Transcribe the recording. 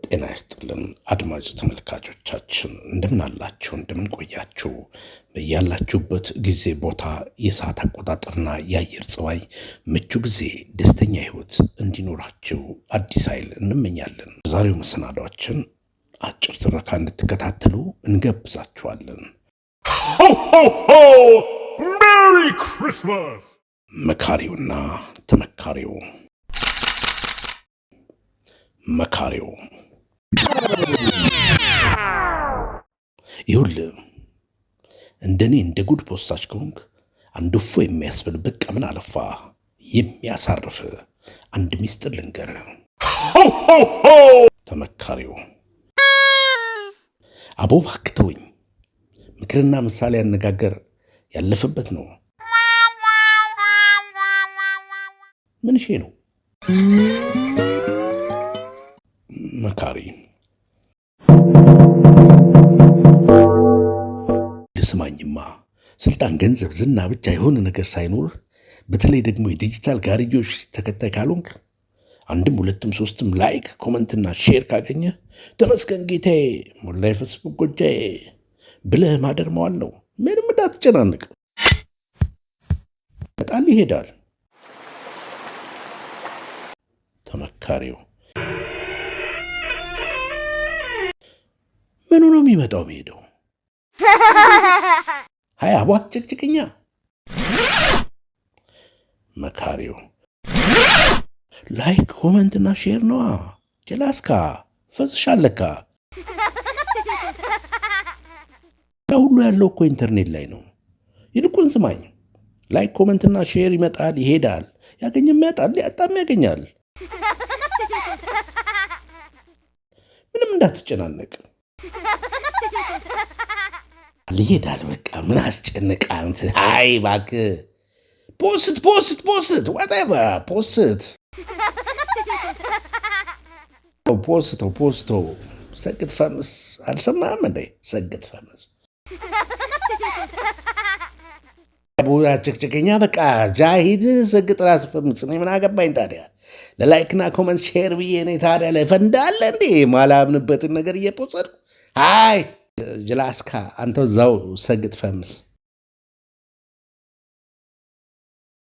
ጤና ይስጥልን አድማጭ ተመልካቾቻችን እንደምን አላችሁ እንደምን ቆያችሁ በያላችሁበት ጊዜ ቦታ የሰዓት አቆጣጠርና የአየር ጸባይ ምቹ ጊዜ ደስተኛ ህይወት እንዲኖራችሁ አዲስ ኃይል እንመኛለን። ዛሬው መሰናዷችን አጭር ትረካ እንድትከታተሉ እንጋብዛችኋለን። ሆ ሆ ሆ ሜሪ ክሪስማስ። መካሪውና ተመካሪው። መካሪው ይኸውልህ እንደኔ እንደ ጉድ ፖስታች ከሆንክ አንድ እፎ የሚያስብል በቃ ምን አለፋ የሚያሳርፍ አንድ ሚስጥር ልንገርህ። ተመካሪው አቦ እባክህ ተወኝ። ምክርና ምሳሌ አነጋገር ያለፈበት ነው። ምን ሼ ነው? መካሪ ልስማኝማ፣ ስልጣን፣ ገንዘብ፣ ዝና ብቻ የሆነ ነገር ሳይኖር በተለይ ደግሞ የዲጂታል ጋርዮሽ ተከታይ ካልሆንክ አንድም ሁለትም ሶስትም ላይክ ኮመንትና ሼር ካገኘ ተመስገን ጌታዬ ሞላ የፌስቡክ ጎጃዬ ብለህ ማደር መዋል ነው። ምንም እንዳትጨናንቅ፣ ይመጣል ይሄዳል። ተመካሪው ምኑ ነው የሚመጣው የሚሄደው? ሃይ አቧ ጭቅጭቅኛ። መካሪው ላይክ ኮመንትና ሼር ነዋ። ጀላስካ ፈዝሻለካ። ያ ሁሉ ያለው እኮ ኢንተርኔት ላይ ነው። ይልቁን ስማኝ፣ ላይክ ኮመንትና ሼር ይመጣል ይሄዳል። ያገኘም ያጣል፣ ያጣም ያገኛል። ምንም እንዳትጨናነቅ፣ ይሄዳል። በቃ ምን አስጨነቀ አንተ? አይ እባክህ ፖስት whatever ፖስት ሰግጥ ፈምስ። አልሰማህም እንዴ? ሰግጥ ፈምስ ቡያ ጭቅጭቅኛ። በቃ ጃሂድ ሰግጥ ራስ ፈምስ። እኔ ምን አገባኝ ታዲያ? ለላይክና ኮመንት ሼር ብዬ እኔ ታዲያ ላይ ፈንዳለ እንዴ? ማላምንበትን ነገር እየፖሰድኩ። አይ ጅላስካ አንተው እዛው ሰግጥ ፈምስ።